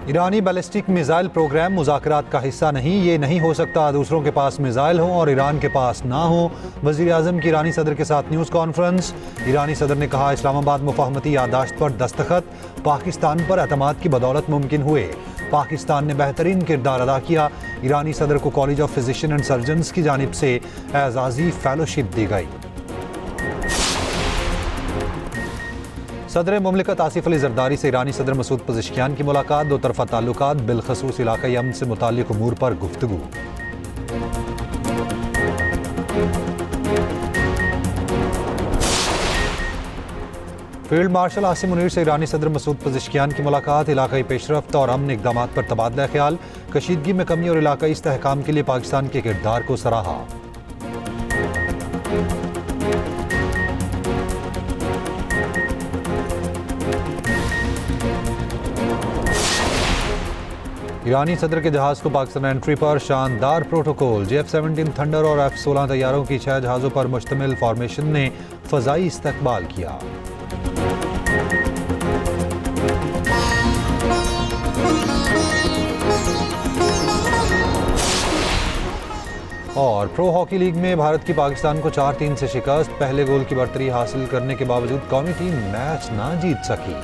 ایرانی ballistic missile programme مذاکرات کا حصہ نہیں، یہ نہیں ہو سکتا دوسروں کے پاس میزائل ہوں اور ایران کے پاس نہ ہوں۔ وزیر اعظم کی ایرانی صدر کے ساتھ نیوز کانفرنس۔ ایرانی صدر نے کہا اسلام آباد مفاہمتی یادداشت پر دستخط پاکستان پر اعتماد کی بدولت ممکن ہوئے۔ پاکستان نے بہترین کردار ادا کیا۔ ایرانی صدر کو college of physician and surgeons کی جانب سے اعزازی فیلوشپ دی گئی۔ صدر مملکت آصف علی زرداری سے ایرانی صدر مسعود پزشکیان کی ملاقات، دو طرفہ تعلقات بالخصوص علاقائی امن سے متعلق امور پر گفتگو۔ فیلڈ مارشل عاصم منیر سے ایرانی صدر مسعود پزشکیان کی ملاقات، علاقائی پیش رفت اور امن اقدامات پر تبادلہ خیال، کشیدگی میں کمی اور علاقائی استحکام کے لیے پاکستان کے کردار کو سراہا۔ ایرانی صدر کے جہاز کو پاکستان انٹری پر شاندار پروٹوکول، F-17 تھنڈر اور F-16 طیاروں کی 6 جہازوں پر مشتمل فارمیشن نے فضائی استقبال کیا۔ اور پرو ہاکی لیگ میں بھارت کی پاکستان کو 4-3 سے شکست، پہلے گول کی برتری حاصل کرنے کے باوجود قومی ٹیم میچ نہ جیت سکی۔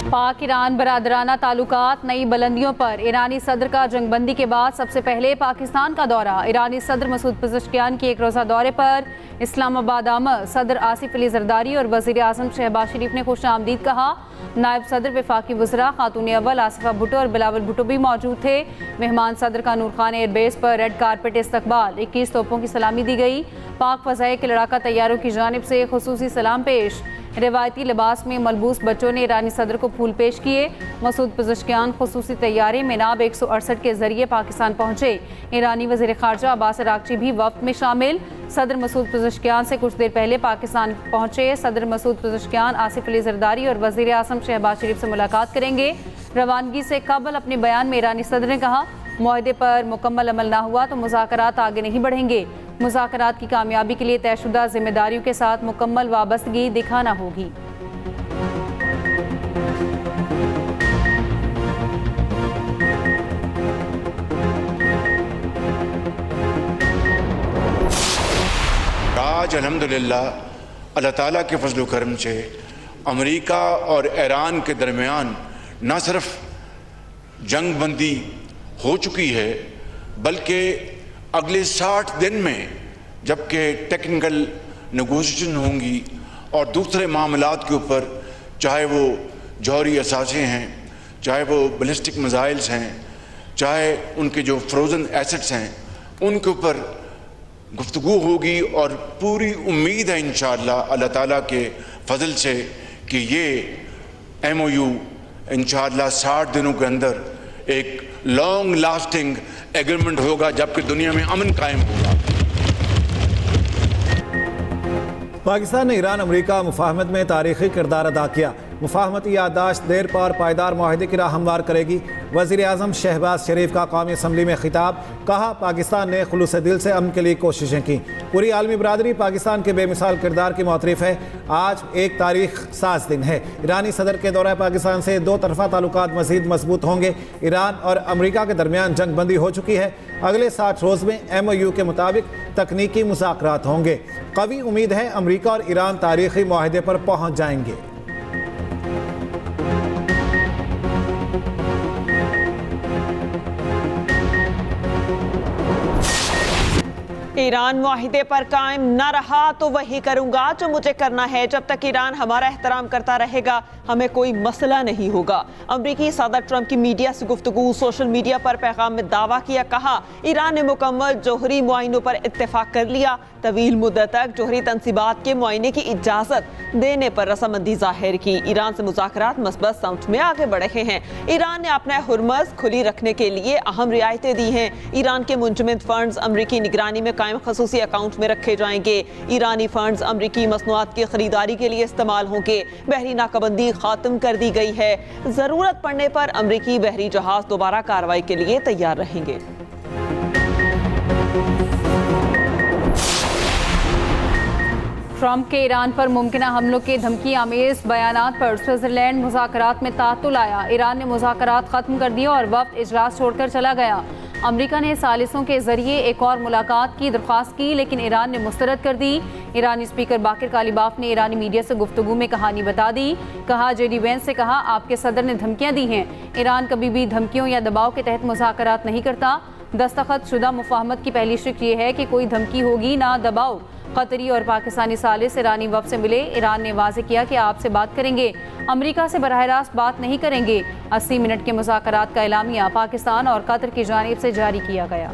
پاک ایران برادرانہ تعلقات نئی بلندیوں پر، ایرانی صدر کا جنگ بندی کے بعد سب سے پہلے پاکستان کا دورہ، ایرانی صدر مسعود پزشکیان کی ایک روزہ دورے پر اسلام آباد آمد، صدر آصف علی زرداری اور وزیر اعظم شہباز شریف نے خوش آمدید کہا۔ نائب صدر وفاقی وزراء خاتون اول آصفہ بھٹو اور بلاول بھٹو بھی موجود تھے۔ مہمان صدر کا نور خان ایئر بیس پر ریڈ کارپٹ استقبال، 21 توپوں کی سلامی دی گئی۔ پاک فضائیہ کے لڑاکا طیاروں کی جانب سے خصوصی سلام پیش، روایتی لباس میں ملبوس بچوں نے ایرانی صدر کو پھول پیش کیے۔ مسعود پزشکیان خصوصی طیارے مناب 168 کے ذریعے پاکستان پہنچے۔ ایرانی وزیر خارجہ عباس اراغچی بھی وفد میں شامل، صدر مسعود پزشکیان سے کچھ دیر پہلے پاکستان پہنچے۔ صدر مسعود پزشکیان آصف علی زرداری اور وزیر اعظم شہباز شریف سے ملاقات کریں گے۔ روانگی سے قبل اپنے بیان میں ایرانی صدر نے کہا معاہدے پر مکمل عمل نہ ہوا تو مذاکرات آگے نہیں بڑھیں گے، مذاکرات کی کامیابی کے لیے طے شدہ ذمہ داریوں کے ساتھ مکمل وابستگی دکھانا ہوگی۔ آج الحمدللہ اللہ تعالیٰ کے فضل و کرم سے امریکہ اور ایران کے درمیان نہ صرف جنگ بندی ہو چکی ہے بلکہ اگلے 60 دن میں جبکہ ٹیکنیکل نیگوشیشن ہوں گی اور دوسرے معاملات کے اوپر، چاہے وہ جوہری اثاثے ہیں، چاہے وہ بیلسٹک میزائلز ہیں، چاہے ان کے جو فروزن ایسٹس ہیں، ان کے اوپر گفتگو ہوگی اور پوری امید ہے انشاءاللہ اللہ تعالیٰ کے فضل سے کہ یہ MOU انشاءاللہ 60 دنوں کے اندر ایک لانگ لاسٹنگ ایگریمنٹ ہوگا جبکہ دنیا میں امن قائم ہوگا۔ پاکستان نے ایران امریکہ مفاہمت میں تاریخی کردار ادا کیا، مفاہمتی یادداشت دیر پا اور پائیدار معاہدے کی راہ ہموار کرے گی۔ وزیر اعظم شہباز شریف کا قومی اسمبلی میں خطاب، کہا پاکستان نے خلوص دل سے امن کے لیے کوششیں کی، پوری عالمی برادری پاکستان کے بے مثال کردار کی معترف ہے۔ آج ایک تاریخ ساز دن ہے، ایرانی صدر کے دورہ پاکستان سے دو طرفہ تعلقات مزید مضبوط ہوں گے۔ ایران اور امریکہ کے درمیان جنگ بندی ہو چکی ہے، اگلے 60 روز میں MOU کے مطابق تکنیکی مذاکرات ہوں گے۔ قوی امید ہے امریکہ اور ایران تاریخی معاہدے پر پہنچ جائیں گے۔ ایران معاہدے پر قائم نہ رہا تو وہی کروں گا جو مجھے کرنا ہے، جب تک ایران ہمارا احترام کرتا رہے گا ہمیں کوئی مسئلہ نہیں ہوگا۔ امریکی صدر ٹرمپ کی میڈیا سے گفتگو، سوشل میڈیا پر پیغام میں دعویٰ کیا، کہا ایران نے مکمل جوہری معائنوں پر اتفاق کر لیا، طویل مدت تک جوہری تنصیبات کے معائنے کی اجازت دینے پر رضامندی ظاہر کی۔ ایران سے مذاکرات مثبت سمت میں آگے بڑھے ہیں۔ ایران نے اپنا ہرمز کھلی رکھنے کے لیے اہم رعایتیں دی ہیں۔ ایران کے منجمد فنڈز امریکی نگرانی میں قائم خصوصی اکاؤنٹ میں رکھے جائیں گے۔ ایرانی فنڈز امریکی مصنوعات کی خریداری کے لیے استعمال ہوں گے۔ بحری ناکہ بندی ختم کر دی گئی ہے، ضرورت پڑنے پر امریکی بحری جہاز دوبارہ کارروائی کے لیے تیار رہیں گے۔ ٹرمپ کے ایران پر ممکنہ حملوں کے دھمکی آمیز بیانات پر سوئٹزرلینڈ مذاکرات میں تعطل آیا۔ ایران نے مذاکرات ختم کر دیے اور وفد اجلاس چھوڑ کر چلا گیا۔ امریکہ نے ثالثوں کے ذریعے ایک اور ملاقات کی درخواست کی لیکن ایران نے مسترد کر دی۔ ایرانی اسپیکر باقر کالیباف نے ایرانی میڈیا سے گفتگو میں کہانی بتا دی۔ کہا جے ڈی وینس سے کہا آپ کے صدر نے دھمکیاں دی ہیں۔ ایران کبھی بھی دھمکیوں یا دباؤ کے تحت مذاکرات نہیں کرتا۔ دستخط شدہ مفاہمت کی پہلی شرط یہ ہے کہ کوئی دھمکی ہوگی نہ دباؤ۔ قطری اور پاکستانی ثالث ایرانی وفد سے ملے۔ ایران نے واضح کیا کہ آپ سے بات کریں گے، امریکہ سے براہ راست بات نہیں کریں گے۔ 80 منٹ کے مذاکرات کا اعلامیہ پاکستان اور قطر کی جانب سے جاری کیا گیا۔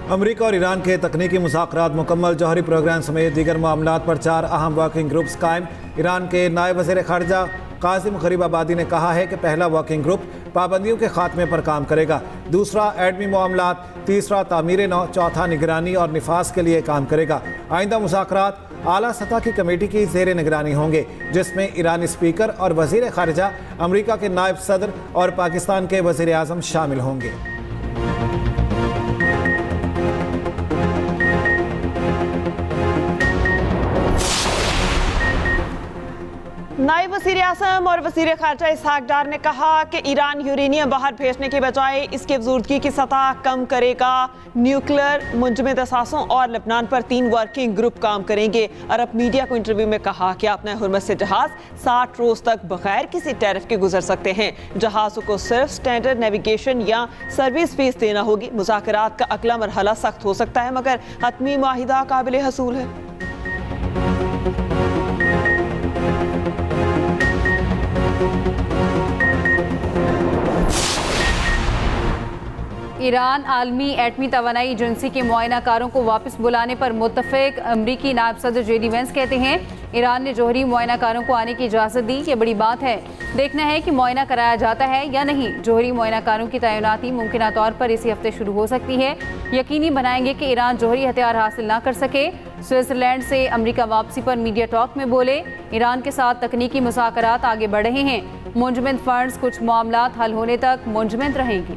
امریکہ اور ایران کے تکنیکی مذاکرات مکمل، جوہری پروگرام سمیت دیگر معاملات پر 4 اہم ورکنگ گروپس قائم۔ ایران کے نائب وزیر خارجہ قاسم غریب آبادی نے کہا ہے کہ پہلا ورکنگ گروپ پابندیوں کے خاتمے پر کام کرے گا، دوسرا ایٹمی معاملات، تیسرا تعمیر نو، چوتھا نگرانی اور نفاذ کے لیے کام کرے گا۔ آئندہ مذاکرات اعلیٰ سطح کی کمیٹی کی زیر نگرانی ہوں گے جس میں ایرانی اسپیکر اور وزیر خارجہ، امریکہ کے نائب صدر اور پاکستان کے وزیر اعظم شامل ہوں گے۔ نائب وزیر اعظم اور وزیر خارجہ اسحاق ڈار نے کہا کہ ایران یورینیم باہر بھیجنے کے بجائے اس کی افزودگی کی سطح کم کرے گا۔ نیوکلیر منجمد اثاثوں اور لبنان پر 3 ورکنگ گروپ کام کریں گے۔ عرب میڈیا کو انٹرویو میں کہا کہ اپنے ہرمز سے جہاز 60 روز تک بغیر کسی ٹیرف کے گزر سکتے ہیں۔ جہازوں کو صرف سٹینڈرڈ نیویگیشن یا سروس فیس دینا ہوگی۔ مذاکرات کا اگلا مرحلہ سخت ہو سکتا ہے مگر حتمی معاہدہ قابل حصول ہے۔ ایران عالمی ایٹمی توانائی ایجنسی کے معائنہ کاروں کو واپس بلانے پر متفق۔ امریکی نائب صدر جے ڈی وینس کہتے ہیں ایران نے جوہری معائنہ کاروں کو آنے کی اجازت دی، یہ بڑی بات ہے۔ دیکھنا ہے کہ معائنہ کرایا جاتا ہے یا نہیں۔ جوہری معائنہ کاروں کی تعیناتی ممکنہ طور پر اسی ہفتے شروع ہو سکتی ہے۔ یقینی بنائیں گے کہ ایران جوہری ہتھیار حاصل نہ کر سکے۔ سوئٹزرلینڈ سے امریکہ واپسی پر میڈیا ٹاک میں بولے ایران کے ساتھ تکنیکی مذاکرات آگے بڑھ رہے ہیں۔ منجمد فنڈز کچھ معاملات حل ہونے تک منجمد رہیں گی۔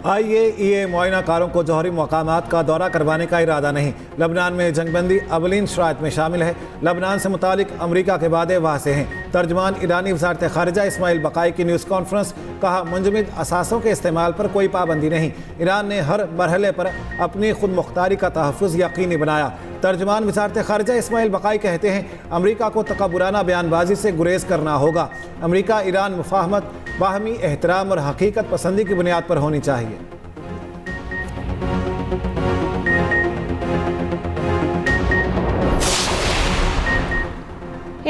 IAEA معائنہ کاروں کو جوہری مقامات کا دورہ کروانے کا ارادہ نہیں۔ لبنان میں جنگ بندی اولین شرائط میں شامل ہے۔ لبنان سے متعلق امریکہ کے وعدے واضح ہیں۔ ترجمان ایرانی وزارت خارجہ اسماعیل بقائی کی نیوز کانفرنس، کہا منجمد اثاثوں کے استعمال پر کوئی پابندی نہیں۔ ایران نے ہر مرحلے پر اپنی خود مختاری کا تحفظ یقینی بنایا۔ ترجمان وزارت خارجہ اسماعیل بقائی کہتے ہیں امریکہ کو تکبرانہ بیان بازی سے گریز کرنا ہوگا۔ امریکہ ایران مفاہمت باہمی احترام اور حقیقت پسندی کی بنیاد پر ہونی چاہیے۔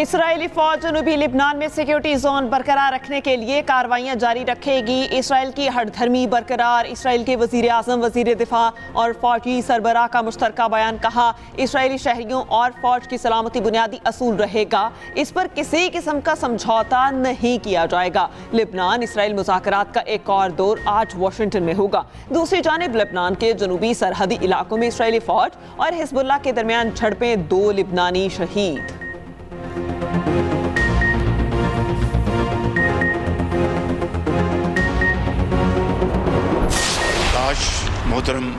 اسرائیلی فوج جنوبی لبنان میں سیکیورٹی زون برقرار رکھنے کے لیے کارروائیاں جاری رکھے گی۔ اسرائیل کی ہٹ دھرمی برقرار۔ اسرائیل کے وزیر اعظم، وزیر دفاع اور فوجی سربراہ کا مشترکہ بیان، کہا اسرائیلی شہریوں اور فوج کی سلامتی بنیادی اصول رہے گا، اس پر کسی قسم کا سمجھوتا نہیں کیا جائے گا۔ لبنان اسرائیل مذاکرات کا ایک اور دور آج واشنگٹن میں ہوگا۔ دوسری جانب لبنان کے جنوبی سرحدی علاقوں میں اسرائیلی فوج اور حزب اللہ کے درمیان جھڑپیں، 2 لبنانی شہید۔ محترم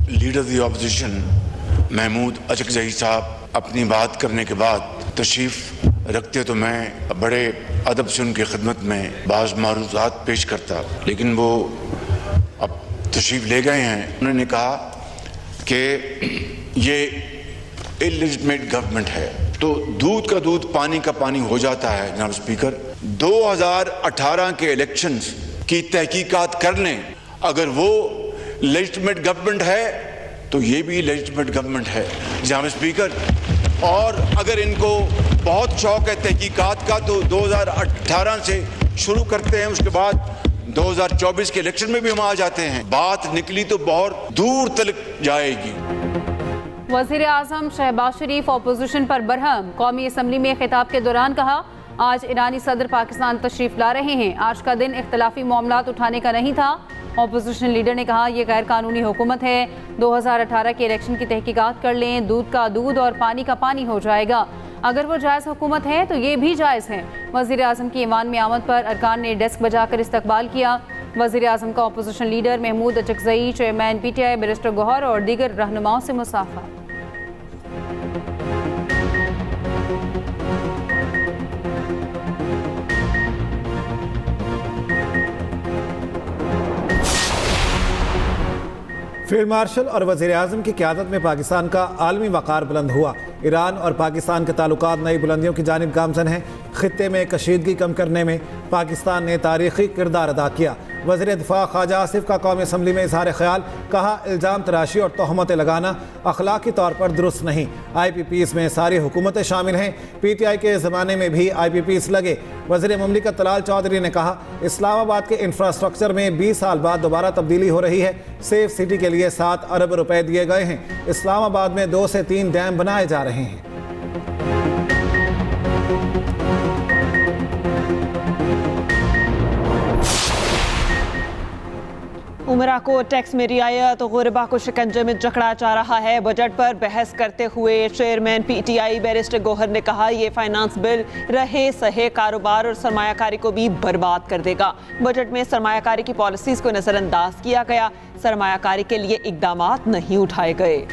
لیڈر دی اپوزیشن محمود اچکزئی صاحب اپنی بات کرنے کے بعد تشریف رکھتے تو میں بڑے ادب سے ان کی خدمت میں بعض معروضات پیش کرتا، لیکن وہ اب تشریف لے گئے ہیں۔ انہوں نے کہا کہ یہ اللیجٹمیٹ گورنمنٹ ہے تو دودھ کا دودھ پانی کا پانی ہو جاتا ہے۔ جناب اسپیکر، 2018 کے الیکشنز کی تحقیقات کر لیں، اگر وہ لیجٹمیٹ گورنمنٹ ہے تو یہ بھی لیجٹمیٹ گورنمنٹ ہے جناب اسپیکر۔ اور اگر ان کو بہت شوق ہے تحقیقات کا تو 2018 سے شروع کرتے ہیں، اس کے بعد 2024 کے الیکشن میں بھی ہم آ جاتے ہیں۔ بات نکلی تو بہت دور تلک جائے گی۔ وزیر اعظم شہباز شریف اپوزیشن پر برہم۔ قومی اسمبلی میں خطاب کے دوران کہا آج ایرانی صدر پاکستان تشریف لا رہے ہیں، آج کا دن اختلافی معاملات اٹھانے کا نہیں تھا اپوزیشن لیڈر نے کہا یہ غیر قانونی حکومت ہے، 2018 کے الیکشن کی تحقیقات کر لیں، دودھ کا دودھ اور پانی کا پانی ہو جائے گا۔ اگر وہ جائز حکومت ہے تو یہ بھی جائز ہے۔ وزیر اعظم کی ایوان میں آمد پر ارکان نے ڈیسک بجا کر استقبال کیا۔ وزیر اعظم کا opposition leader Mahmood Achakzai, chairman P T I barrister Gohar اور دیگر رہنماؤں سے مصافحہ۔ فیلڈ مارشل اور وزیر اعظم کی قیادت میں پاکستان کا عالمی وقار بلند ہوا۔ ایران اور پاکستان کے تعلقات نئی بلندیوں کی جانب گامزن ہیں۔ خطے میں کشیدگی کم کرنے میں پاکستان نے تاریخی کردار ادا کیا۔ وزیر دفاع خواجہ آصف کا قومی اسمبلی میں اظہار خیال، کہا الزام تراشی اور تہمتیں لگانا اخلاقی طور پر درست نہیں۔ آئی پی پیز میں ساری حکومتیں شامل ہیں، پی ٹی آئی کے زمانے میں بھی آئی پی پیز لگے۔ وزیر مملکت طلال چودھری نے کہا اسلام آباد کے انفراسٹرکچر میں 20 سال بعد دوبارہ تبدیلی ہو رہی ہے، سیف سٹی کے لیے 7 ارب روپے دیے گئے ہیں، اسلام آباد میں 2 سے 3 ڈیم بنائے جا رہے ہیں۔ عمرہ کو ٹیکس میں رعایت، غربا کو شکنجے میں جکڑا جا رہا ہے۔ بجٹ پر بحث کرتے ہوئے chairman P T I barrister Gohar نے کہا یہ فائنانس بل رہے سہے کاروبار اور سرمایہ کاری کو بھی برباد کر دے گا۔ بجٹ میں سرمایہ کاری کی پالیسیز کو نظر انداز کیا گیا، سرمایہ کاری کے لیے اقدامات نہیں اٹھائے گئے۔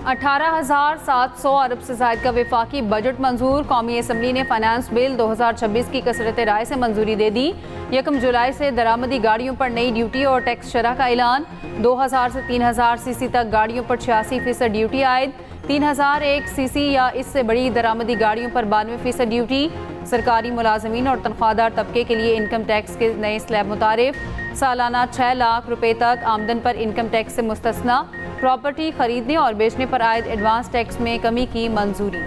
18,700 ارب سے زائد کا وفاقی بجٹ منظور۔ قومی اسمبلی نے فائنانس بل 2026 کی کثرت رائے سے منظوری دے دی۔ 1 جولائی سے درآمدی گاڑیوں پر نئی ڈیوٹی اور ٹیکس شرح کا اعلان۔ 2000 سے 3000 سی سی تک گاڑیوں پر 86% ڈیوٹی عائد۔ 3001 سی سی یا اس سے بڑی درآمدی گاڑیوں پر 92% ڈیوٹی۔ سرکاری ملازمین اور تنخواہ دار طبقے کے لیے انکم ٹیکس کے نئے سلیب متعارف۔ سالانہ 6 لاکھ روپے تک آمدن پر انکم ٹیکس سے مستثنیٰ۔ پراپرٹی خریدنے اور بیچنے پر عائد ایڈوانس ٹیکس میں کمی کی منظوری۔